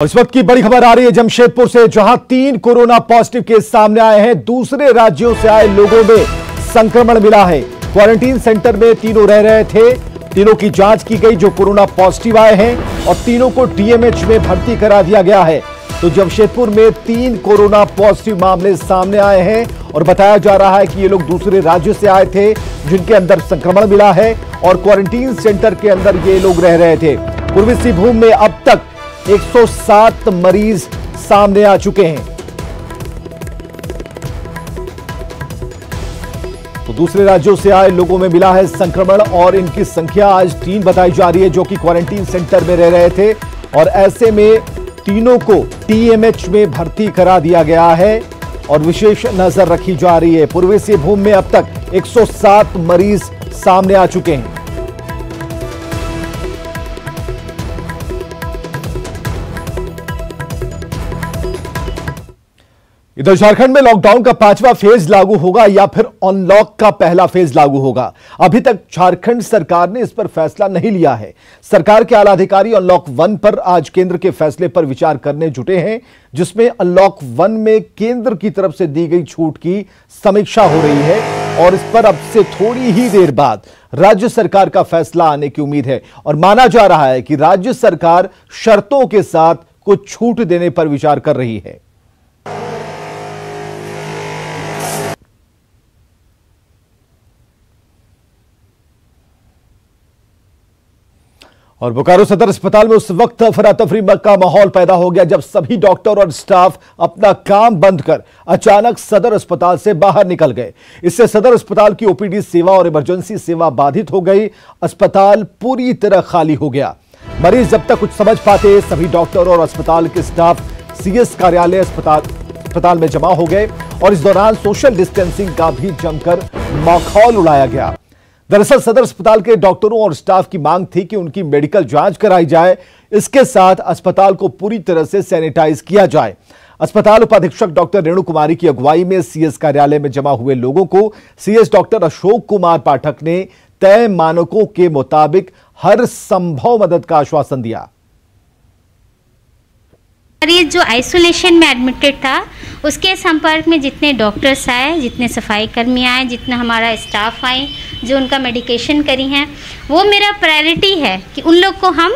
और इस वक्त की बड़ी खबर आ रही है जमशेदपुर से, जहां 3 कोरोना पॉजिटिव केस सामने आए हैं। दूसरे राज्यों से आए लोगों में संक्रमण मिला है। क्वारंटीन सेंटर में तीनों रह रहे थे। तीनों की जांच की गई जो कोरोना पॉजिटिव आए हैं और तीनों को टीएमएच में भर्ती करा दिया गया है। तो जमशेदपुर में 3 कोरोना पॉजिटिव मामले सामने आए हैं और बताया जा रहा है कि ये लोग दूसरे राज्यों से आए थे जिनके अंदर संक्रमण मिला है और क्वारंटीन सेंटर के अंदर ये लोग रह रहे थे। पूर्वी सिंहभूम में अब तक 107 मरीज सामने आ चुके हैं। तो दूसरे राज्यों से आए लोगों में मिला है संक्रमण और इनकी संख्या आज 3 बताई जा रही है जो कि क्वारंटीन सेंटर में रह रहे थे और ऐसे में तीनों को टीएमएच में भर्ती करा दिया गया है और विशेष नजर रखी जा रही है। पूर्वी सिंहभूम में अब तक 107 मरीज सामने आ चुके हैं। इधर झारखंड में लॉकडाउन का 5वां फेज लागू होगा या फिर अनलॉक का पहला फेज लागू होगा, अभी तक झारखंड सरकार ने इस पर फैसला नहीं लिया है। सरकार के आला अधिकारी अनलॉक 1 पर आज केंद्र के फैसले पर विचार करने जुटे हैं, जिसमें अनलॉक 1 में केंद्र की तरफ से दी गई छूट की समीक्षा हो रही है और इस पर अब से थोड़ी ही देर बाद राज्य सरकार का फैसला आने की उम्मीद है और माना जा रहा है कि राज्य सरकार शर्तों के साथ कुछ छूट देने पर विचार कर रही है। और बोकारो सदर अस्पताल में उस वक्त अफरा तफरी का माहौल पैदा हो गया जब सभी डॉक्टर और स्टाफ अपना काम बंद कर अचानक सदर अस्पताल से बाहर निकल गए। इससे सदर अस्पताल की ओपीडी सेवा और इमरजेंसी सेवा बाधित हो गई। अस्पताल पूरी तरह खाली हो गया। मरीज जब तक कुछ समझ पाते, सभी डॉक्टर और अस्पताल के स्टाफ सीएस कार्यालय अस्पताल में जमा हो गए और इस दौरान सोशल डिस्टेंसिंग का भी जमकर माहौल उड़ाया गया। दरअसल सदर अस्पताल के डॉक्टरों और स्टाफ की मांग थी कि उनकी मेडिकल जांच कराई जाए, इसके साथ अस्पताल को पूरी तरह से सैनिटाइज किया जाए। अस्पताल उपाधीक्षक डॉक्टर रेणु कुमारी की अगुवाई में सीएस कार्यालय में जमा हुए लोगों को सीएस डॉक्टर अशोक कुमार पाठक ने तय मानकों के मुताबिक हर संभव मदद का आश्वासन दिया। मरीज जो आइसोलेशन में एडमिटेड था उसके संपर्क में जितने डॉक्टर्स आए, जितने सफाई कर्मी आए, जितना हमारा स्टाफ आए जो उनका मेडिकेशन करी हैं, वो मेरा प्रायोरिटी है कि उन लोग को हम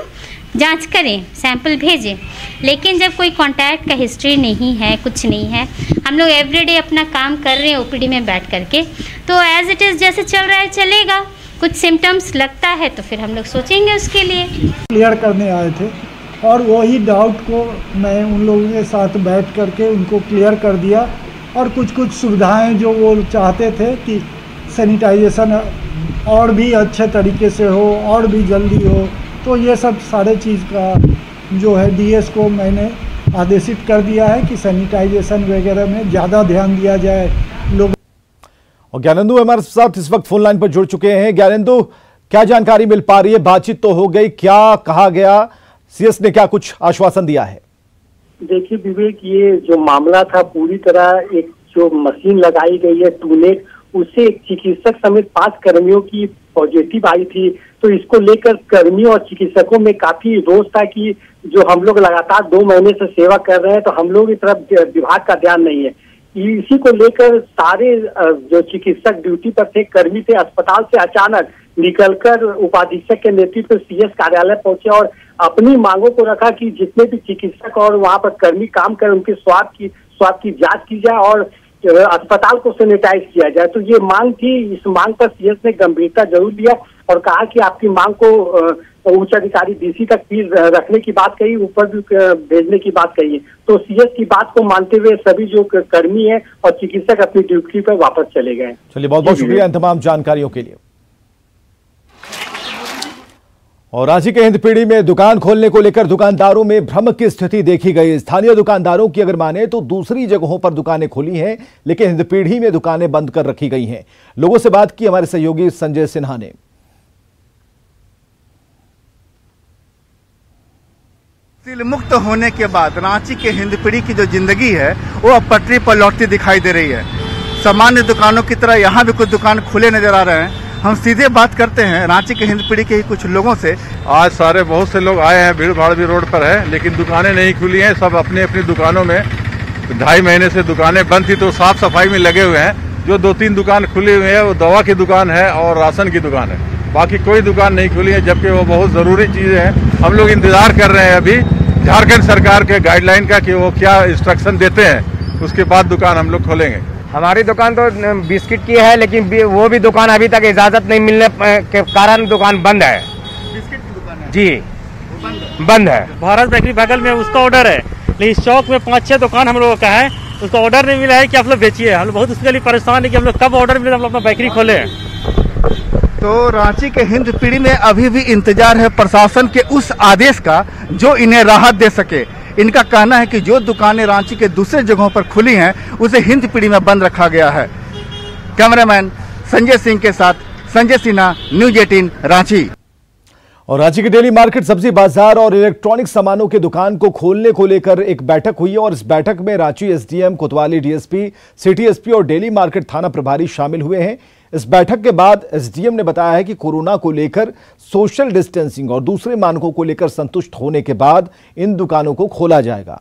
जांच करें, सैंपल भेजें। लेकिन जब कोई कांटेक्ट का हिस्ट्री नहीं है, कुछ नहीं है, हम लोग एवरीडे अपना काम कर रहे हैं ओपीडी में बैठ करके, तो एज इट इज़ जैसे चल रहा है चलेगा। कुछ सिम्टम्स लगता है तो फिर हम लोग सोचेंगे उसके लिए। क्लियर करने आए थे और वही डाउट को मैं उन लोगों के साथ बैठ करके उनको क्लियर कर दिया और कुछ सुविधाएं जो वो चाहते थे कि सैनिटाइजेशन और भी अच्छे तरीके से हो और भी जल्दी हो, तो ये सब सारे चीज़ का जो है डीएस को मैंने आदेशित कर दिया है कि सैनिटाइजेशन वगैरह में ज़्यादा ध्यान दिया जाए लोग। और ज्ञानेंदु हमारे साथ इस वक्त फोन लाइन पर जुड़ चुके हैं। ज्ञानेंदु, क्या जानकारी मिल पा रही है? बातचीत तो हो गई, क्या कहा गया? सीएस ने क्या कुछ आश्वासन दिया है? देखिए विवेक, ये जो मामला था पूरी तरह एक जो मशीन लगाई गई है टूनेट, उससे एक चिकित्सक समेत 5 कर्मियों की पॉजिटिव आई थी। तो इसको लेकर कर्मियों और चिकित्सकों में काफी रोष था कि जो हम लोग लगातार 2 महीने से सेवा कर रहे हैं तो हम लोग की तरफ विभाग का ध्यान नहीं है। इसी को लेकर सारे जो चिकित्सक ड्यूटी पर थे कर्मी थे, अस्पताल से अचानक निकलकर उपाधीक्षक के नेतृत्व में सीएस कार्यालय पहुंचे और अपनी मांगों को रखा कि जितने भी चिकित्सक और वहां पर कर्मी काम कर उनके स्वास्थ्य की जांच की जाए और अस्पताल को सैनिटाइज किया जाए। तो ये मांग थी। इस मांग पर सीएस ने गंभीरता जरूर दिया और कहा कि आपकी मांग को उच्च अधिकारी डीसी तक भी रखने की बात कही, ऊपर भी भेजने की बात कही है। तो सीएस की बात को मानते हुए सभी जो कर्मी है और चिकित्सक अपनी ड्यूटी पर वापस चले गए। चलिए, बहुत बहुत शुक्रिया इन तमाम जानकारियों के लिए। और रांची के हिंदपीढ़ी में दुकान खोलने को लेकर दुकानदारों में भ्रम की स्थिति देखी गई। स्थानीय दुकानदारों की अगर माने तो दूसरी जगहों पर दुकानें खुली हैं, लेकिन हिंदपीढ़ी में दुकानें बंद कर रखी गई हैं। लोगों से बात की हमारे सहयोगी संजय सिन्हा ने। सील मुक्त होने के बाद रांची के हिंदपीढ़ी की जो जिंदगी है वो अब पटरी पर लौटती दिखाई दे रही है। सामान्य दुकानों की तरह यहाँ भी कुछ दुकान खुले नजर आ रहे हैं। हम सीधे बात करते हैं रांची के हिंदपीढ़ी के ही कुछ लोगों से। आज सारे बहुत से लोग आए हैं, भीड़ भाड़ भी रोड पर है, लेकिन दुकानें नहीं खुली हैं। सब अपनी अपनी दुकानों में 2.5 महीने से दुकानें बंद थी, तो साफ सफाई में लगे हुए हैं। जो 2-3 दुकान खुली हुई है वो दवा की दुकान है और राशन की दुकान है, बाकी कोई दुकान नहीं खुली है, जबकि वो बहुत ज़रूरी चीज़ें हैं। हम लोग इंतज़ार कर रहे हैं अभी झारखंड सरकार के गाइडलाइन का कि वो क्या इंस्ट्रक्शन देते हैं, उसके बाद दुकान हम लोग खोलेंगे। हमारी दुकान तो बिस्किट की है, लेकिन वो भी दुकान अभी तक इजाज़त नहीं मिलने के कारण दुकान बंद है। बिस्किट की दुकान है जी, बंद है। भारत बेकरी बगल में उसका ऑर्डर है, लेकिन इस चौक में 5-6 दुकान हम लोगों का है, उसका ऑर्डर नहीं मिला है कि आप लोग बेचिए। हम लोग बहुत उसके लिए परेशान है कि हम लोग कब ऑर्डर मिले हम लोग अपना बेकरी खोले। तो रांची के हिंदपीढ़ी में अभी भी इंतजार है प्रशासन के उस आदेश का जो इन्हें राहत दे सके। इनका कहना है कि जो दुकानें रांची के दूसरे जगहों पर खुली हैं उसे हिंदपीढ़ी में बंद रखा गया है। कैमरामैन संजय सिंह के साथ संजय सिन्हा, न्यूज़ 18 रांची। और रांची के डेली मार्केट, सब्जी बाजार और इलेक्ट्रॉनिक सामानों की दुकान को खोलने को लेकर एक बैठक हुई है और इस बैठक में रांची एसडीएम, कोतवाली डीएसपी, सिटी एसपी और डेली मार्केट थाना प्रभारी शामिल हुए हैं। इस बैठक के बाद एसडीएम ने बताया है कि कोरोना को लेकर सोशल डिस्टेंसिंग और दूसरे मानकों को लेकर संतुष्ट होने के बाद इन दुकानों को खोला जाएगा।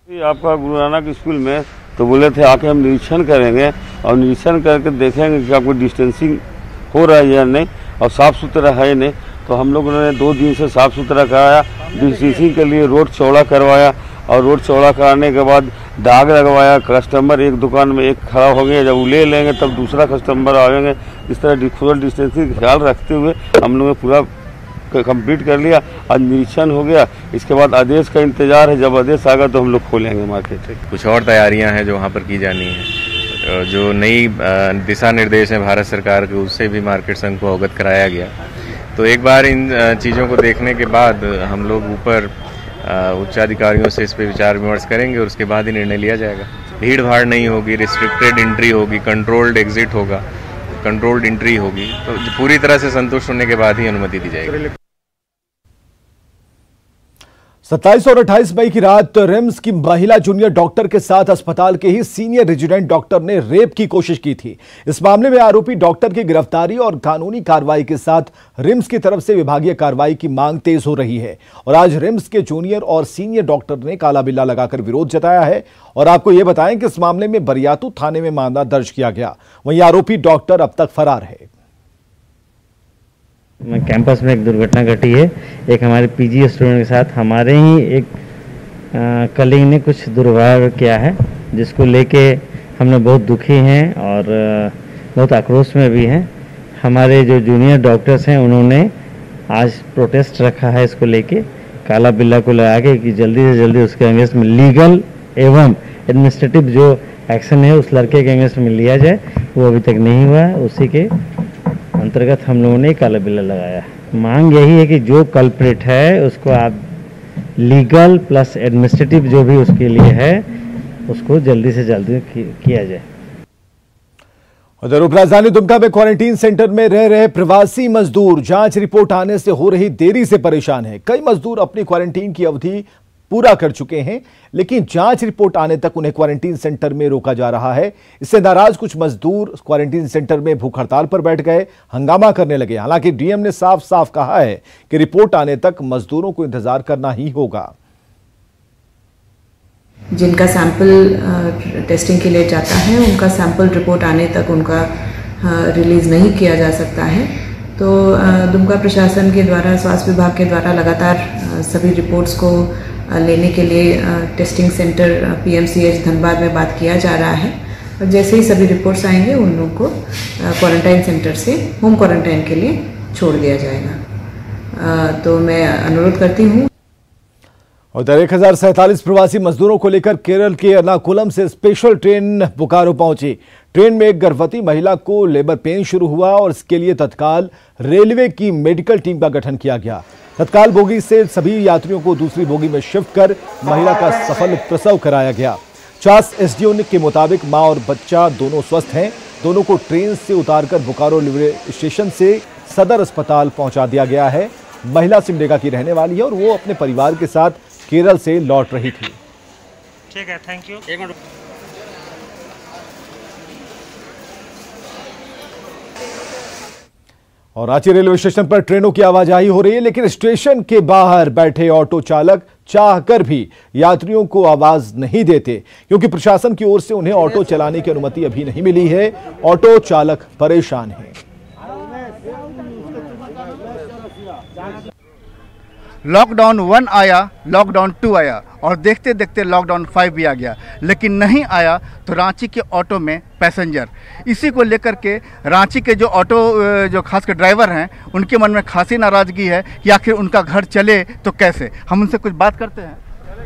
आपका गुरु नानक स्कूल में तो बोले थे आके हम निरीक्षण करेंगे और निरीक्षण करके देखेंगे कि आपको डिस्टेंसिंग हो रहा है या नहीं और साफ़ सुथरा है नहीं। तो हम लोगों ने 2 दिन से साफ़ सुथरा कराया, डिस्टेंसिंग के लिए रोड चौड़ा करवाया और रोड चौड़ा कराने के बाद दाग लगवाया। कस्टमर एक दुकान में एक खड़ा हो गया, जब वो ले लेंगे तब दूसरा कस्टमर आएंगे। इस तरह सोशल डिस्टेंसिंग का ख्याल रखते हुए हम लोगों ने पूरा कंप्लीट कर लिया। आज निरीक्षण हो गया, इसके बाद आदेश का इंतजार है। जब आदेश आएगा तो हम लोग खोलेंगे मार्केट। कुछ और तैयारियां हैं जो वहाँ पर की जानी है। जो नई दिशा निर्देश हैं भारत सरकार के, उससे भी मार्केट संघ को अवगत कराया गया। तो एक बार इन चीज़ों को देखने के बाद हम लोग ऊपर उच्चाधिकारियों से इस पर विचार विमर्श करेंगे और उसके बाद ही निर्णय लिया जाएगा। भीड़ भाड़ नहीं होगी, रिस्ट्रिक्टेड एंट्री होगी, कंट्रोल्ड एग्जिट होगा, कंट्रोल्ड एंट्री होगी। तो पूरी तरह से संतुष्ट होने के बाद ही अनुमति दी जाएगी। 27 और 28 मई की रात रिम्स की महिला जूनियर डॉक्टर के साथ अस्पताल के ही सीनियर रेजिडेंट डॉक्टर ने रेप की कोशिश की थी। इस मामले में आरोपी डॉक्टर की गिरफ्तारी और कानूनी कार्रवाई के साथ रिम्स की तरफ से विभागीय कार्रवाई की मांग तेज हो रही है। और आज रिम्स के जूनियर और सीनियर डॉक्टर ने काला बिल्ला लगाकर विरोध जताया है। और आपको यह बताएं कि इस मामले में बरियातू थाने में मामला दर्ज किया गया। वहीं आरोपी डॉक्टर अब तक फरार है। कैंपस में एक दुर्घटना घटी है। एक हमारे पीजी स्टूडेंट के साथ हमारे ही एक कलीग ने कुछ दुर्व्यवहार किया है, जिसको लेके हम लोग बहुत दुखी हैं और बहुत आक्रोश में भी हैं। हमारे जो जूनियर डॉक्टर्स हैं उन्होंने आज प्रोटेस्ट रखा है इसको लेके, काला बिल्ला को लगा के कि जल्दी से जल्दी उसके अगेंस्ट में लीगल एवं एडमिनिस्ट्रेटिव जो एक्शन है उस लड़के के अगेंस्ट में लिया जाए। वो अभी तक नहीं हुआ है, उसी के अंतर्गत हम लोगों ने काला बिल्ला लगाया। मांग यही है कि जो कल्प्रिट है उसको आप लीगल प्लस एडमिनिस्ट्रेटिव जो भी उसके लिए है उसको जल्दी से जल्दी किया जाए। उधर उपराजधानी दुमका में क्वारंटीन सेंटर में रह रहे प्रवासी मजदूर जांच रिपोर्ट आने से हो रही देरी से परेशान हैं। कई मजदूर अपनी क्वारंटीन की अवधि पूरा कर चुके हैं, लेकिन जांच रिपोर्ट आने तक उन्हें क्वारंटीन सेंटर में रोका जा रहा है। इससे नाराज कुछ मजदूर क्वारंटीन सेंटर में भूख हड़ताल पर बैठ गए, हंगामा करने लगे। हालांकि डीएम ने साफ साफ कहा है कि रिपोर्ट आने तक मजदूरों को इंतजार करना ही होगा। जिनका सैंपल टेस्टिंग के लिए जाता है उनका सैंपल रिपोर्ट आने तक उनका रिलीज़ नहीं किया जा सकता है। तो दुमका प्रशासन के द्वारा, स्वास्थ्य विभाग के द्वारा लगातार सभी रिपोर्ट्स को लेने के लिए टेस्टिंग सेंटर पीएमसीएच धनबाद में बात किया जा रहा है। और जैसे ही सभी रिपोर्ट्स आएंगे उन लोगों को क्वारंटाइन सेंटर से होम क्वारंटाइन के लिए छोड़ दिया जाएगा। तो मैं अनुरोध करती हूँ। उधर 1047 प्रवासी मजदूरों को लेकर केरल के एर्नाकुलम से स्पेशल ट्रेन बोकारो पहुंची। ट्रेन में एक गर्भवती महिला को लेबर पेन शुरू हुआ और इसके लिए तत्काल रेलवे की मेडिकल टीम का गठन किया गया। तत्काल बोगी से सभी यात्रियों को दूसरी बोगी में शिफ्ट कर महिला का सफल प्रसव कराया गया। चास एसडीओ के मुताबिक मां और बच्चा दोनों स्वस्थ हैं। दोनों को ट्रेन से उतारकर बोकारो रेलवे स्टेशन से सदर अस्पताल पहुंचा दिया गया है। महिला सिमडेगा की रहने वाली है और वो अपने परिवार के साथ केरल से लौट रही थी। ठीक है, थैंक यू। और रांची रेलवे स्टेशन पर ट्रेनों की आवाजाही हो रही है, लेकिन स्टेशन के बाहर बैठे ऑटो चालक चाहकर भी यात्रियों को आवाज नहीं देते, क्योंकि प्रशासन की ओर से उन्हें ऑटो चलाने की अनुमति अभी नहीं मिली है। ऑटो चालक परेशान हैं। लॉकडाउन 1 आया, लॉकडाउन 2 आया और देखते देखते लॉकडाउन 5 भी आ गया, लेकिन नहीं आया तो रांची के ऑटो में पैसेंजर, इसी को लेकर के रांची के जो ऑटो जो खासकर ड्राइवर हैं उनके मन में खासी नाराजगी है कि आखिर उनका घर चले तो कैसे। हम उनसे कुछ बात करते हैं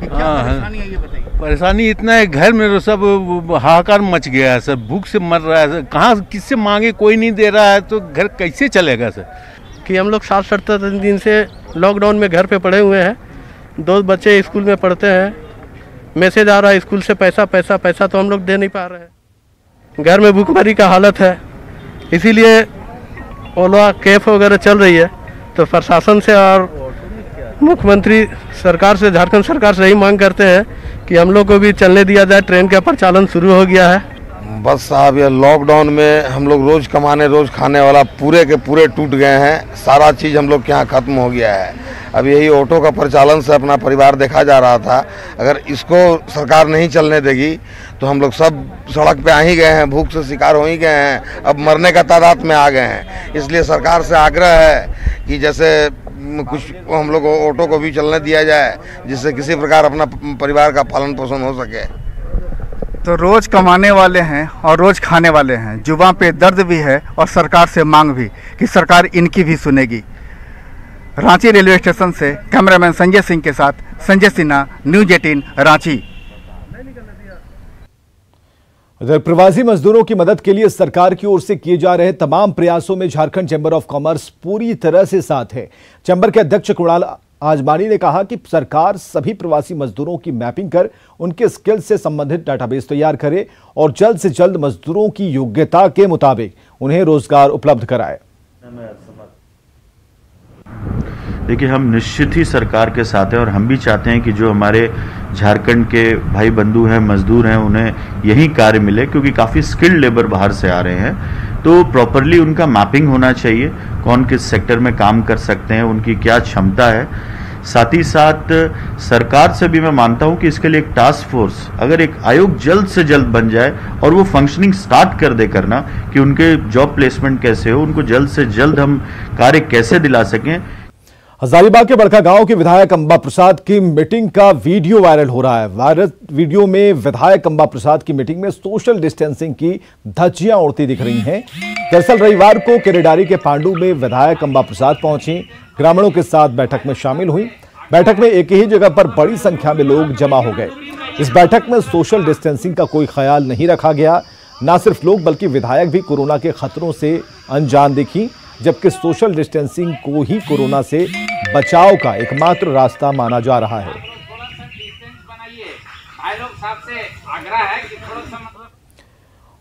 कि क्या परेशानी है, ये बताइए। परेशानी इतना है, घर में तो सब हाहाकार मच गया है, सब भूख से मर रहा है, कहाँ किससे मांगे, कोई नहीं दे रहा है, तो घर कैसे चलेगा सर। कि हम लोग 60-70 दिन से लॉकडाउन में घर पे पड़े हुए हैं। 2 बच्चे स्कूल में पढ़ते हैं, मैसेज आ रहा है स्कूल से पैसा पैसा पैसा, तो हम लोग दे नहीं पा रहे हैं। घर में भूखमरी का हालत है, इसीलिए ओला कैफ वगैरह चल रही है। तो प्रशासन से और मुख्यमंत्री सरकार से, झारखंड सरकार से यही मांग करते हैं कि हम लोग को भी चलने दिया जाए। ट्रेन का परिचालन शुरू हो गया है। बस साहब, ये लॉकडाउन में हम लोग रोज कमाने रोज खाने वाला पूरे के पूरे टूट गए हैं। सारा चीज़ हम लोग के यहाँ खत्म हो गया है। अब यही ऑटो का परिचालन से अपना परिवार देखा जा रहा था। अगर इसको सरकार नहीं चलने देगी तो हम लोग सब सड़क पे आ ही गए हैं, भूख से शिकार हो ही गए हैं, अब मरने का तादाद में आ गए हैं। इसलिए सरकार से आग्रह है कि जैसे कुछ हम लोग ऑटो को भी चलने दिया जाए, जिससे किसी प्रकार अपना परिवार का पालन पोषण हो सके। तो रोज कमाने वाले हैं और रोज खाने वाले हैं, जुबान पे दर्द भी है और सरकार से मांग भी कि सरकार इनकी भी सुनेगी। रांची रेलवे स्टेशन से कैमरामैन संजय सिंह के साथ संजय सिन्हा, न्यूज़ 18 रांची। उधर प्रवासी मजदूरों की मदद के लिए सरकार की ओर से किए जा रहे तमाम प्रयासों में झारखंड चैंबर ऑफ कॉमर्स पूरी तरह से साथ है। चैंबर के अध्यक्ष कुणाल आजमानी ने कहा कि सरकार सभी प्रवासी मजदूरों की मैपिंग कर उनके स्किल से संबंधित डाटाबेस तैयार करे और जल्द से जल्द मजदूरों की योग्यता के मुताबिक उन्हें रोजगार उपलब्ध कराए। देखिए, हम निश्चित ही सरकार के साथ हैं और हम भी चाहते हैं कि जो हमारे झारखंड के भाई बंधु हैं, मजदूर हैं, उन्हें यही कार्य मिले, क्योंकि काफ़ी स्किल्ड लेबर बाहर से आ रहे हैं। तो प्रॉपरली उनका मैपिंग होना चाहिए, कौन किस सेक्टर में काम कर सकते हैं, उनकी क्या क्षमता है। साथ ही साथ सरकार से भी मैं मानता हूं कि इसके लिए एक टास्क फोर्स, अगर एक आयोग जल्द से जल्द बन जाए और वो फंक्शनिंग स्टार्ट कर दे करना कि उनके जॉब प्लेसमेंट कैसे हो, उनको जल्द से जल्द हम कार्य कैसे दिला सकें। हजारीबाग के बड़का गांव के विधायक अंबा प्रसाद की मीटिंग का वीडियो वायरल हो रहा है। वायरल वीडियो में विधायक अंबा प्रसाद की मीटिंग में सोशल डिस्टेंसिंग की धज्जियां उड़ती दिख रही हैं। दरअसल रविवार को केरेडारी के पांडु में विधायक अंबा प्रसाद पहुंची, ग्रामीणों के साथ बैठक में शामिल हुई। बैठक में एक ही जगह पर बड़ी संख्या में लोग जमा हो गए। इस बैठक में सोशल डिस्टेंसिंग का कोई ख्याल नहीं रखा गया। न सिर्फ लोग बल्कि विधायक भी कोरोना के खतरों से अनजान दिखी, जबकि सोशल डिस्टेंसिंग को ही कोरोना से बचाव का एकमात्र रास्ता माना जा रहा है।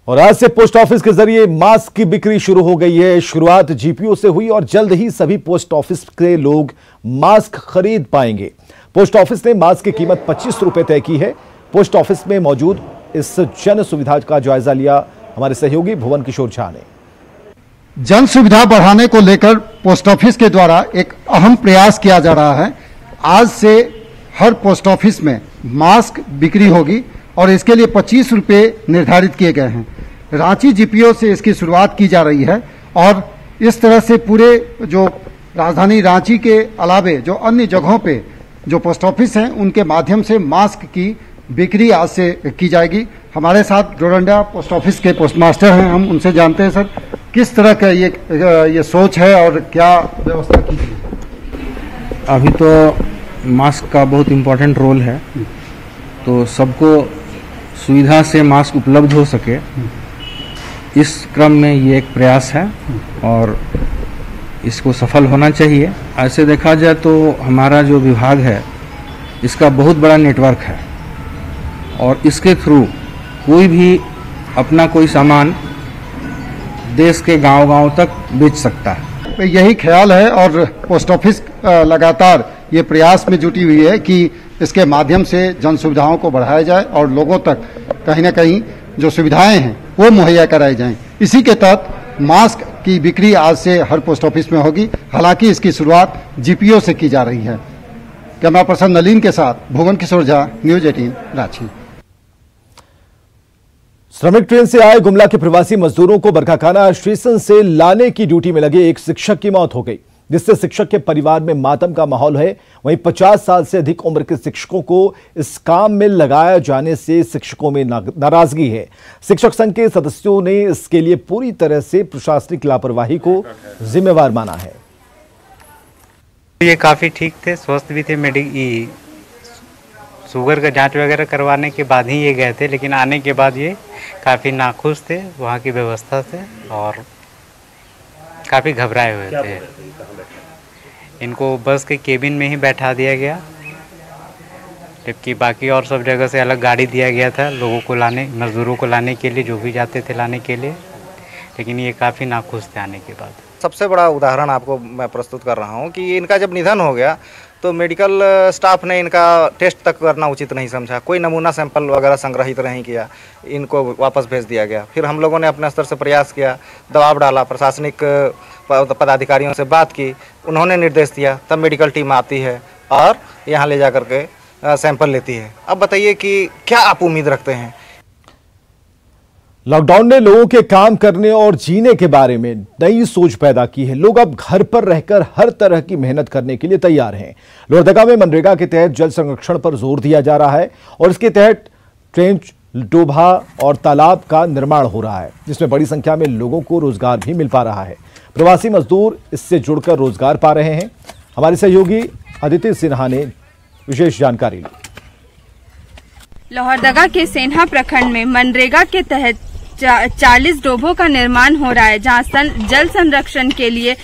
और आज से पोस्ट ऑफिस के जरिए मास्क की बिक्री शुरू हो गई है। शुरुआत जीपीओ से हुई और जल्द ही सभी पोस्ट ऑफिस के लोग मास्क खरीद पाएंगे। पोस्ट ऑफिस ने मास्क की कीमत 25 रुपए तय की है। पोस्ट ऑफिस में मौजूद इस जन सुविधा का जायजा लिया हमारे सहयोगी भुवन किशोर झा ने। जन सुविधा बढ़ाने को लेकर पोस्ट ऑफिस के द्वारा एक अहम प्रयास किया जा रहा है। आज से हर पोस्ट ऑफिस में मास्क बिक्री होगी और इसके लिए 25 रुपये निर्धारित किए गए हैं। रांची जीपीओ से इसकी शुरुआत की जा रही है और इस तरह से पूरे जो राजधानी रांची के अलावे जो अन्य जगहों पे जो पोस्ट ऑफिस हैं उनके माध्यम से मास्क की बिक्री आज से की जाएगी। हमारे साथ डोरंडा पोस्ट ऑफिस के पोस्ट मास्टर हैं, हम उनसे जानते हैं सर किस तरह का ये सोच है और क्या व्यवस्था की है। अभी तो मास्क का बहुत इम्पोर्टेंट रोल है, तो सबको सुविधा से मास्क उपलब्ध हो सके, इस क्रम में ये एक प्रयास है और इसको सफल होना चाहिए। ऐसे देखा जाए तो हमारा जो विभाग है इसका बहुत बड़ा नेटवर्क है और इसके थ्रू कोई भी अपना कोई सामान देश के गांव-गांव तक बेच सकता है। यही ख्याल है और पोस्ट ऑफिस लगातार ये प्रयास में जुटी हुई है कि इसके माध्यम से जन सुविधाओं को बढ़ाया जाए और लोगों तक कहीं ना कहीं जो सुविधाएं हैं वो मुहैया कराई जाएं। इसी के तहत मास्क की बिक्री आज से हर पोस्ट ऑफिस में होगी। हालांकि इसकी शुरुआत जीपीओ से की जा रही है। कैमरा पर्सन नलीन के साथ भुवन किशोर झा, न्यूज 18 रांची। श्रमिक ट्रेन से आए गुमला के प्रवासी मजदूरों को बरकाकाना स्टेशन से लाने की ड्यूटी में लगे एक शिक्षक की मौत हो गई, जिससे शिक्षक के परिवार में मातम का माहौल है। वहीं 50 साल से अधिक उम्र के शिक्षकों को इस काम में लगाया जाने से शिक्षकों में नाराजगी है। शिक्षक संघ के सदस्यों ने इसके लिए पूरी तरह से प्रशासनिक लापरवाही को जिम्मेवार माना है। ये काफ़ी ठीक थे, स्वस्थ भी थे। शुगर का जांच वगैरह करवाने के बाद ही ये गए थे, लेकिन आने के बाद ये काफ़ी नाखुश थे वहाँ की व्यवस्था से और काफ़ी घबराए हुए थे। इनको बस के केबिन में ही बैठा दिया गया, जबकि बाकी और सब जगह से अलग गाड़ी दिया गया था लोगों को लाने, मजदूरों को लाने के लिए, जो भी जाते थे लाने के लिए। लेकिन ये काफ़ी नाखुश थे आने के बाद। सबसे बड़ा उदाहरण आपको मैं प्रस्तुत कर रहा हूँ कि इनका जब निधन हो गया तो मेडिकल स्टाफ ने इनका टेस्ट तक करना उचित नहीं समझा, कोई नमूना सैंपल वगैरह संग्रहित नहीं किया, इनको वापस भेज दिया गया। फिर हम लोगों ने अपने स्तर से प्रयास किया, दबाव डाला, प्रशासनिक पदाधिकारियों से बात की, उन्होंने निर्देश दिया, तब मेडिकल टीम आती है और यहाँ ले जा करके सैंपल लेती है। अब बताइए कि क्या आप उम्मीद रखते हैं? लॉकडाउन ने लोगों के काम करने और जीने के बारे में नई सोच पैदा की है। लोग अब घर पर रहकर हर तरह की मेहनत करने के लिए तैयार हैं। लोहरदगा में मनरेगा के तहत जल संरक्षण पर जोर दिया जा रहा है और इसके तहत ट्रेंच, डोभा और तालाब का निर्माण हो रहा है, जिसमें बड़ी संख्या में लोगों को रोजगार भी मिल पा रहा है। प्रवासी मजदूर इससे जुड़कर रोजगार पा रहे हैं। हमारे सहयोगी अदिति सिन्हा ने विशेष जानकारी ली। लोहरदगा के सेन्हा प्रखंड में मनरेगा के तहत 40 डोभों का निर्माण हो रहा है, जहां जल संरक्षण के लिए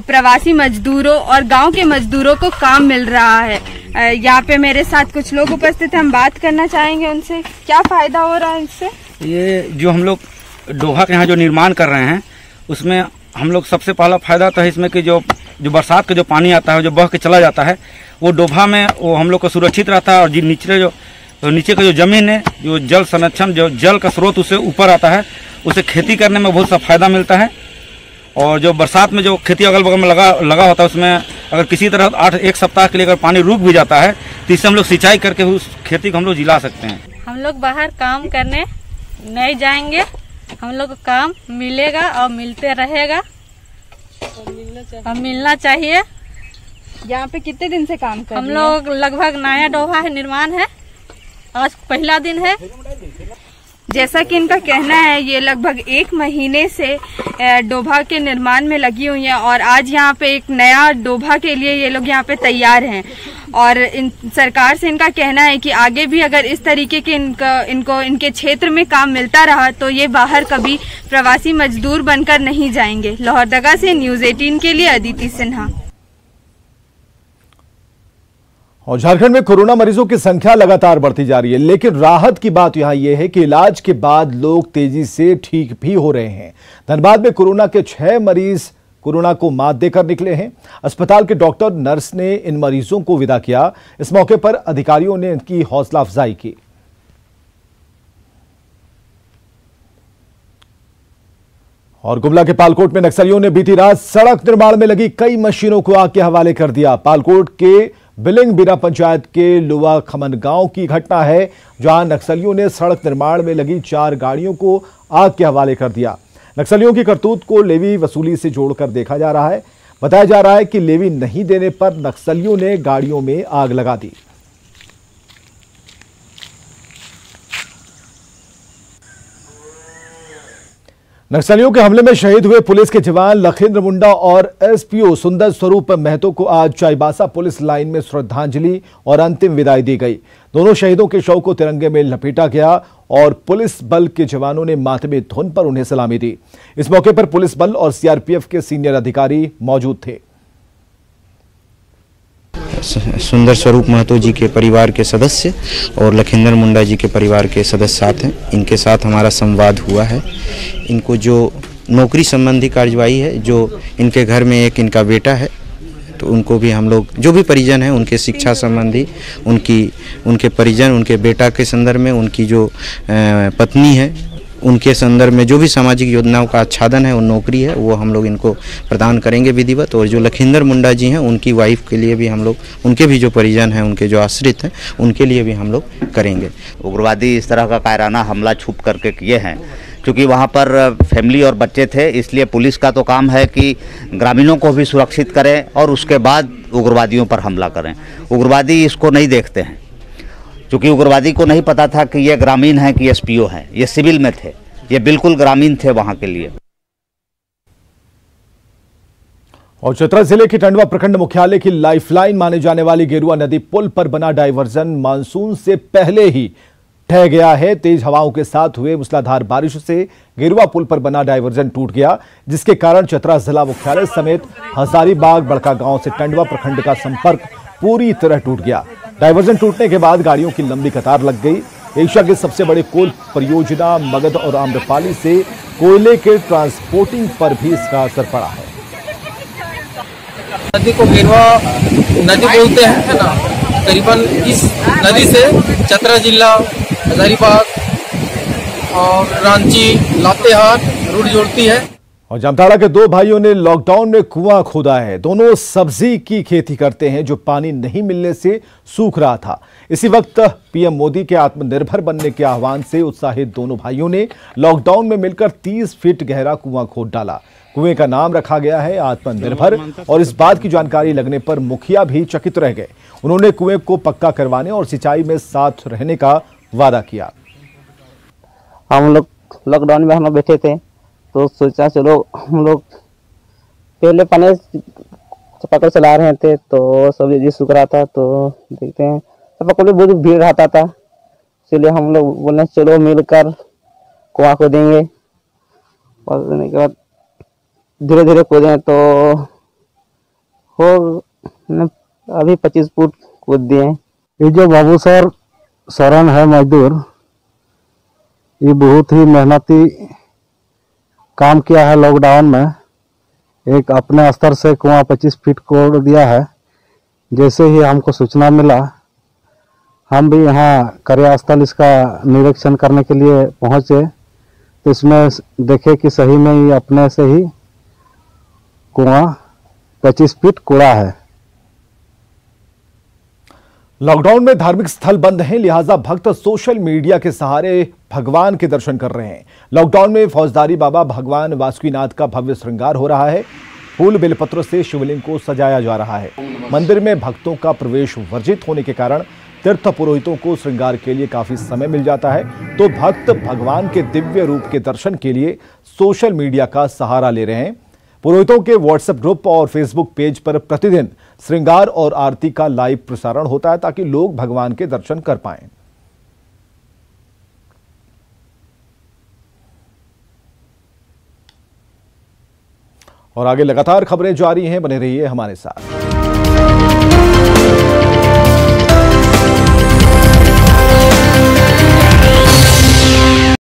प्रवासी मजदूरों और गांव के मजदूरों को काम मिल रहा है। यहाँ पे मेरे साथ कुछ लोग उपस्थित हैं, हम बात करना चाहेंगे उनसे, क्या फायदा हो रहा है इससे? ये जो हम लोग डोभा के यहाँ जो निर्माण कर रहे हैं, उसमें हम लोग सबसे पहला फायदा तो है इसमें कि जो बरसात का जो पानी आता है, जो बह के चला जाता है, वो डोभा में वो हम लोग को सुरक्षित रहता है। और नीचे का जो जमीन है, जो जल संरक्षण, जो जल का स्रोत उससे ऊपर आता है, उसे खेती करने में बहुत सा फायदा मिलता है। और जो बरसात में जो खेती अगल बगल में लगा होता है, उसमें अगर किसी तरह एक सप्ताह के लिए अगर पानी रुक भी जाता है तो इससे हम लोग सिंचाई करके उस खेती को हम लोग जिला सकते हैं। हम लोग बाहर काम करने नहीं जाएंगे, हम लोग को काम मिलेगा और मिलते रहेगा और मिलना चाहिए। यहाँ पे कितने दिन से काम कर हम लोग लगभग नया डोभा है, निर्माण है, आज पहला दिन है। जैसा कि इनका कहना है, ये लगभग 1 महीने से डोभा के निर्माण में लगी हुई हैं और आज यहाँ पे एक नया डोभा के लिए ये लोग यहाँ पे तैयार हैं। और सरकार से इनका कहना है कि आगे भी अगर इस तरीके के इनको इनके क्षेत्र में काम मिलता रहा तो ये बाहर कभी प्रवासी मजदूर बनकर नहीं जाएंगे। लोहरदगा से न्यूज 18 के लिए अदिति सिन्हा। और झारखंड में कोरोना मरीजों की संख्या लगातार बढ़ती जा रही है, लेकिन राहत की बात यहां यह है कि इलाज के बाद लोग तेजी से ठीक भी हो रहे हैं। धनबाद में कोरोना के 6 मरीज कोरोना को मात देकर निकले हैं। अस्पताल के डॉक्टर, नर्स ने इन मरीजों को विदा किया। इस मौके पर अधिकारियों ने इनकी हौसला अफजाई की। और गुमला के पालकोट में नक्सलियों ने बीती रात सड़क निर्माण में लगी कई मशीनों को आग के हवाले कर दिया। पालकोट के बिलिंग बिरा पंचायत के लोवा खमन गांव की घटना है, जहां नक्सलियों ने सड़क निर्माण में लगी 4 गाड़ियों को आग के हवाले कर दिया। नक्सलियों की करतूत को लेवी वसूली से जोड़कर देखा जा रहा है। बताया जा रहा है कि लेवी नहीं देने पर नक्सलियों ने गाड़ियों में आग लगा दी। नक्सलियों के हमले में शहीद हुए पुलिस के जवान लखिंद्र मुंडा और एसपीओ सुंदर स्वरूप महतो को आज चाईबासा पुलिस लाइन में श्रद्धांजलि और अंतिम विदाई दी गई। दोनों शहीदों के शव को तिरंगे में लपेटा गया और पुलिस बल के जवानों ने मातमी धुन पर उन्हें सलामी दी। इस मौके पर पुलिस बल और सीआरपीएफ के सीनियर अधिकारी मौजूद थे। सुंदर स्वरूप महतो जी के परिवार के सदस्य और लखिंदर मुंडा जी के परिवार के सदस्य साथ हैं। इनके साथ हमारा संवाद हुआ है। इनको जो नौकरी संबंधी कार्यवाही है, जो इनके घर में एक इनका बेटा है, तो उनको भी हम लोग जो भी परिजन हैं उनके शिक्षा संबंधी उनके परिजन, उनके बेटा के संदर्भ में, उनकी जो पत्नी है उनके संदर्भ में जो भी सामाजिक योजनाओं का आच्छादन है, वो नौकरी है, वो हम लोग इनको प्रदान करेंगे विधिवत। और जो लखिंदर मुंडा जी हैं, उनकी वाइफ के लिए भी हम लोग, उनके भी जो परिजन हैं, उनके जो आश्रित हैं, उनके लिए भी हम लोग करेंगे। उग्रवादी इस तरह का कायराना हमला छुप करके किए हैं, क्योंकि वहाँ पर फैमिली और बच्चे थे, इसलिए पुलिस का तो काम है कि ग्रामीणों को भी सुरक्षित करें और उसके बाद उग्रवादियों पर हमला करें। उग्रवादी इसको नहीं देखते हैं, क्योंकि उग्रवादी को नहीं पता था कि ये ग्रामीण हैं कि एसपीओ हैं, ये सिविल में थे, ये बिल्कुल ग्रामीण थे वहाँ के लिए। और चतरा जिले के टंडवा प्रखंड मुख्यालय की लाइफलाइन माने जाने वाली गेरुआ नदी पुल पर बना डायवर्जन मानसून से पहले ही ढह गया है। तेज हवाओं के साथ हुए मूसलाधार बारिश से गेरुआ पुल पर बना डायवर्जन टूट गया, जिसके कारण चतरा जिला मुख्यालय समेत हजारीबाग बड़का गांव से टंडवा प्रखंड का संपर्क पूरी तरह टूट गया। डायवर्जन टूटने के बाद गाड़ियों की लंबी कतार लग गई। एशिया के सबसे बड़े कोल परियोजना मगध और आम्रपाली से कोयले के ट्रांसपोर्टिंग पर भी इसका असर पड़ा है। नदी को गेरुआ नदी बोलते हैं, है ना। करीबन इस नदी से चतरा जिला, हजारीबाग और रांची, लातेहार रूट जोड़ती है। और जामताड़ा के दो भाइयों ने लॉकडाउन में कुआं खोदा है। दोनों सब्जी की खेती करते हैं जो पानी नहीं मिलने से सूख रहा था। इसी वक्त पीएम मोदी के आत्मनिर्भर बनने के आह्वान से उत्साहित दोनों भाइयों ने लॉकडाउन में मिलकर 30 फीट गहरा कुआं खोद डाला। कुएं का नाम रखा गया है आत्मनिर्भर, और इस बात की जानकारी लगने पर मुखिया भी चकित रह गए। उन्होंने कुएं को पक्का करवाने और सिंचाई में साथ रहने का वादा किया। हम लोग लॉकडाउन में हम लोग बैठे थे तो सोचा चलो हम लोग पहले पानी चापाकल चला रहे थे तो सब जी सूख रहा था, तो देखते हैं चापाकल में बहुत भीड़ रहता था, इसलिए हम लोग बोले चलो मिलकर कुआं खोदेंगे। खोदने के बाद धीरे धीरे खोदे तो हो अभी 25 फुट खोद दिए। ये जो बाबू सर शरण है मजदूर, ये बहुत ही मेहनती काम किया है। लॉकडाउन में एक अपने स्तर से कुआं 25 फीट कोड़ दिया है। जैसे ही हमको सूचना मिला, हम भी यहाँ कार्यस्थल इसका निरीक्षण करने के लिए पहुँचे, तो इसमें देखे कि सही में ही अपने से ही कुआं 25 फीट कोड़ा है। लॉकडाउन में धार्मिक स्थल बंद हैं, लिहाजा भक्त सोशल मीडिया के सहारे भगवान के दर्शन कर रहे हैं। लॉकडाउन में फौजदारी बाबा भगवान वासुकीनाथ का भव्य श्रृंगार हो रहा है। फूल बेलपत्रों से शिवलिंग को सजाया जा रहा है। मंदिर में भक्तों का प्रवेश वर्जित होने के कारण तीर्थ पुरोहितों को श्रृंगार के लिए काफी समय मिल जाता है, तो भक्त भगवान के दिव्य रूप के दर्शन के लिए सोशल मीडिया का सहारा ले रहे हैं। पुरोहितों के व्हाट्सएप ग्रुप और फेसबुक पेज पर प्रतिदिन श्रृंगार और आरती का लाइव प्रसारण होता है ताकि लोग भगवान के दर्शन कर पाएं। और आगे लगातार खबरें जारी हैं, बने रहिए हमारे साथ।